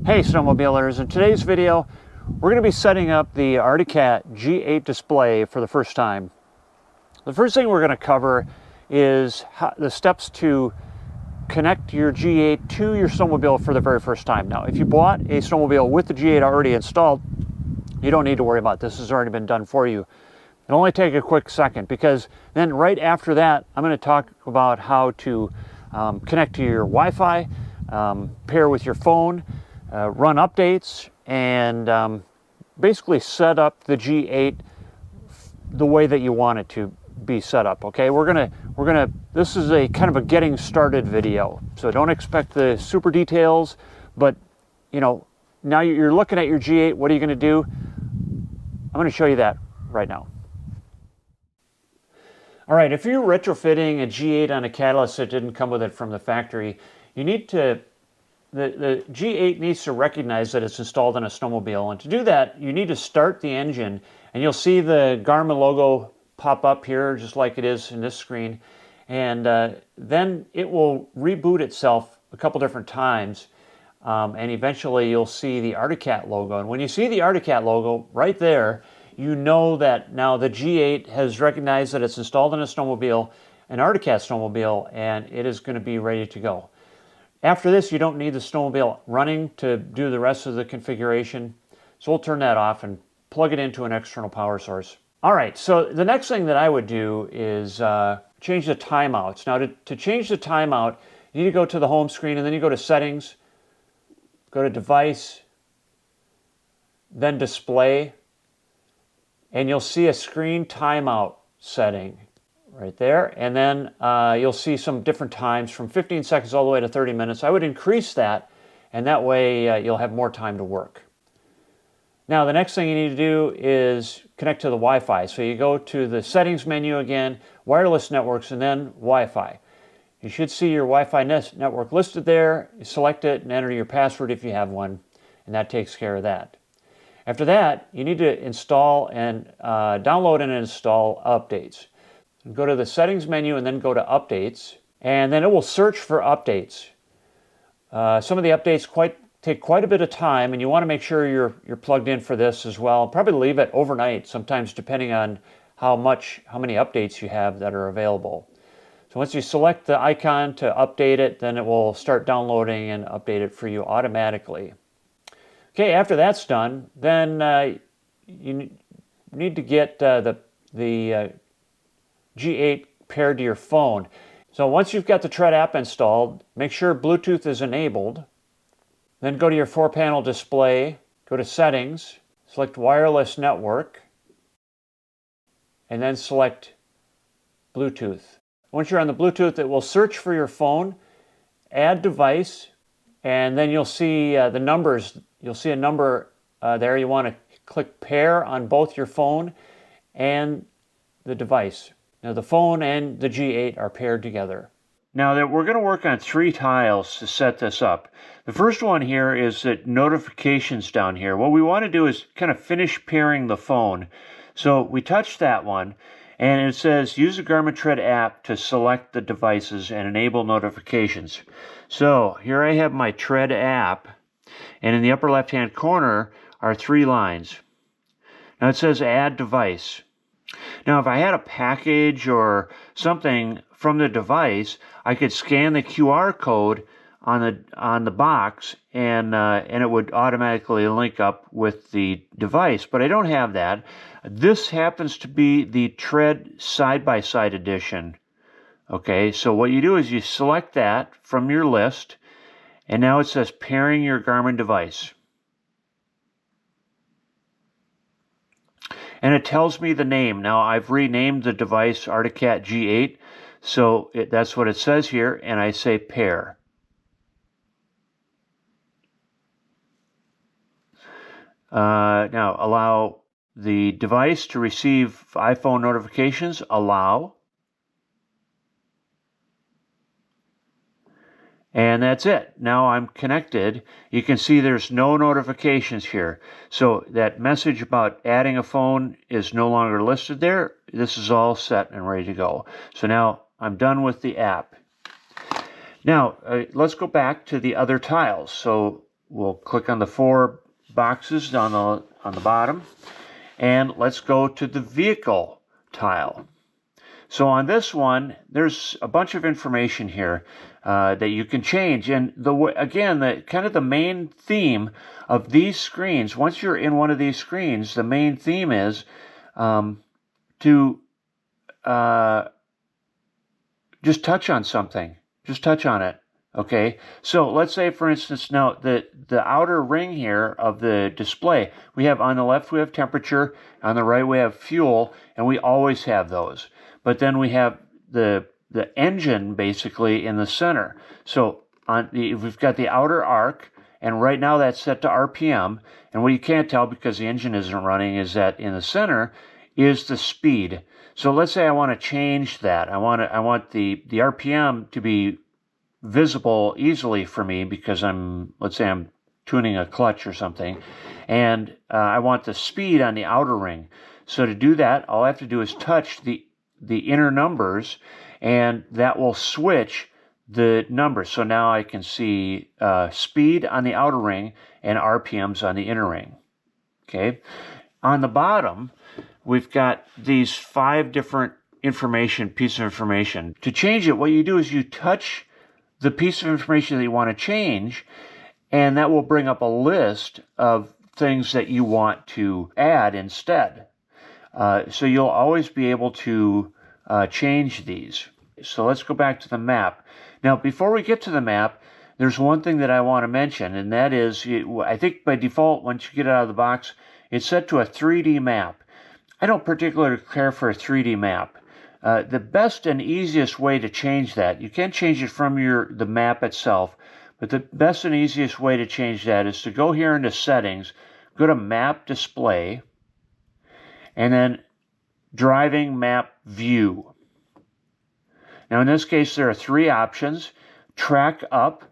Hey snowmobilers, in today's video we're going to be setting up the Arctic Cat G8 display for the first time. The first thing we're going to cover is the steps to connect your G8 to your snowmobile for the very first time. Now if you bought a snowmobile with the G8 already installed, you don't need to worry about this. This has already been done for you. It'll only take a quick second, because then right after that I'm going to talk about how to connect to your Wi-Fi, pair with your phone, run updates, and basically set up the G8 the way that you want it to be set up. Okay, this is a kind of a getting started video, so don't expect the super details, but you know, now you're looking at your G8. What are you going to do? I'm going to show you that right now. All right, if you're retrofitting a G8 on a catalyst that didn't come with it from the factory, you need to The G8 needs to recognize that it's installed on a snowmobile, and to do that you need to start the engine, and you'll see the Garmin logo pop up here just like it is in this screen, and then it will reboot itself a couple different times, and eventually you'll see the Arctic Cat logo. And when you see the Arctic Cat logo right there, you know that now the G8 has recognized that it's installed in a snowmobile, an Arctic Cat snowmobile, and it is going to be ready to go. After this, you don't need the snowmobile running to do the rest of the configuration, so we'll turn that off and plug it into an external power source. All right, so the next thing that I would do is change the timeouts. Now to change the timeout, you need to go to the home screen, and then you go to Settings, go to Device, then Display, and you'll see a screen timeout setting right there, and then you'll see some different times from 15 seconds all the way to 30 minutes. I would increase that, and that way you'll have more time to work. Now the next thing you need to do is connect to the Wi-Fi. So you go to the settings menu again, wireless networks, and then Wi-Fi. You should see your Wi-Fi network listed there. You select it and enter your password if you have one, and that takes care of that. After that, you need to install and download and install updates. Go to the settings menu and then go to updates, and then it will search for updates. Some of the updates take quite a bit of time, and you want to make sure you're plugged in for this as well. Probably leave it overnight, sometimes depending on how many updates you have that are available. So once you select the icon to update it, then it will start downloading and update it for you automatically. Okay, after that's done, then you need to get the G8 paired to your phone. So once you've got the Tread app installed, make sure Bluetooth is enabled. Then go to your 4-panel display, go to Settings, select Wireless Network, and then select Bluetooth. Once you're on the Bluetooth, it will search for your phone, add device, and then you'll see the numbers. You'll see a number there. You want to click pair on both your phone and the device. Now the phone and the G8 are paired together. Now that we're going to work on 3 tiles to set this up. The first one here is the notifications down here. What we want to do is kind of finish pairing the phone. So we touch that one, and it says use the Garmin Tread app to select the devices and enable notifications. So here I have my Tread app, and in the upper left hand corner are 3 lines. Now it says add device. Now if I had a package or something from the device, I could scan the QR code on the box, and it would automatically link up with the device, but I don't have that. This happens to be the Tread side-by-side edition. Okay, so what you do is you select that from your list, and now it says pairing your Garmin device. And it tells me the name. Now I've renamed the device Arctic Cat G8, so that's what it says here, and I say pair. Now allow the device to receive iPhone notifications, allow. And that's it. Now I'm connected. You can see there's no notifications here. So that message about adding a phone is no longer listed there. This is all set and ready to go. So now I'm done with the app. Now, let's go back to the other tiles. So we'll click on the 4 boxes on the bottom, and let's go to the vehicle tile. So on this one, there's a bunch of information here that you can change. And again, the main theme of these screens, once you're in one of these screens, the main theme is to just touch on something. Just touch on it. Okay, so let's say, for instance, now the outer ring here of the display, we have on the left we have temperature, on the right we have fuel, and we always have those. But then we have the engine basically in the center. So we've got the outer arc, and right now that's set to RPM. And what you can't tell because the engine isn't running is that in the center is the speed. So let's say I want to change that. I want the RPM to be visible easily for me because let's say I'm tuning a clutch or something, and I want the speed on the outer ring. So to do that, all I have to do is touch the inner numbers, and that will switch the numbers. So now I can see speed on the outer ring and RPMs on the inner ring. Okay. On the bottom, we've got these 5 different pieces of information. To change it, what you do is you touch the piece of information that you want to change, and that will bring up a list of things that you want to add instead. So you'll always be able to change these. So let's go back to the map. Now, before we get to the map, there's one thing that I want to mention, and that is, I think by default, once you get it out of the box, it's set to a 3D map. I don't particularly care for a 3D map. The best and easiest way to change that, you can change it from the map itself, but the best and easiest way to change that is to go here into Settings, go to Map Display, and then Driving Map View. Now in this case there are 3 options: Track Up,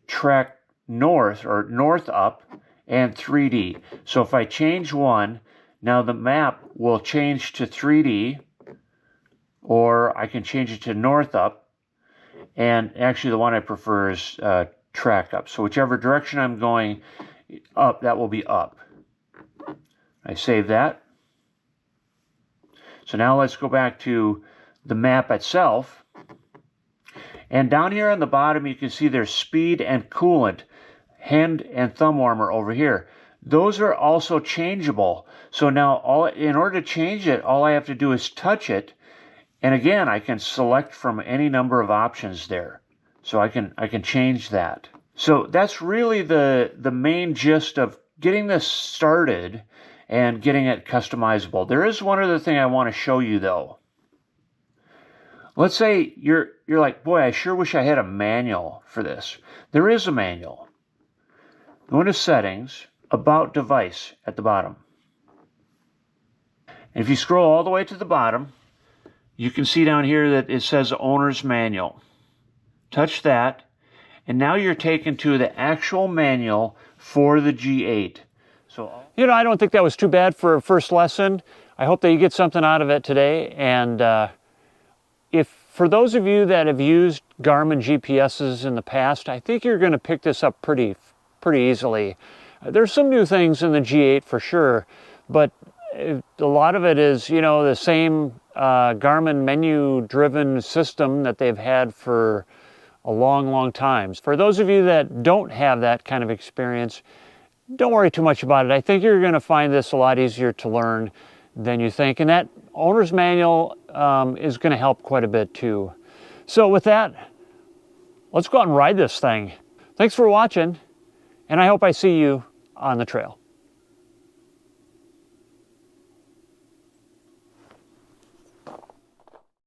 Track North, or North Up, and 3D. So if I change one, now the map will change to 3D, or I can change it to North Up, and actually the one I prefer is Track Up. So whichever direction I'm going up, that will be up. I save that. So now let's go back to the map itself. And down here on the bottom, you can see there's speed and coolant, hand and thumb warmer over here. Those are also changeable. So now in order to change it, all I have to do is touch it. And again, I can select from any number of options there. So I can change that. So that's really the main gist of getting this started and getting it customizable. There is one other thing I want to show you though. Let's say you're like, boy, I sure wish I had a manual for this. There is a manual. Go into Settings, About Device at the bottom. And if you scroll all the way to the bottom, you can see down here that it says Owner's Manual. Touch that, and now you're taken to the actual manual for the G8. So, I don't think that was too bad for a first lesson. I hope that you get something out of it today. And for those of you that have used Garmin GPSs in the past, I think you're going to pick this up pretty easily. There's some new things in the G8 for sure, but a lot of it is, the same Garmin menu-driven system that they've had for a long time. For those of you that don't have that kind of experience, don't worry too much about it. I think you're going to find this a lot easier to learn than you think, and that owner's manual is going to help quite a bit too. So with that, let's go out and ride this thing. Thanks for watching, and I hope I see you on the trail.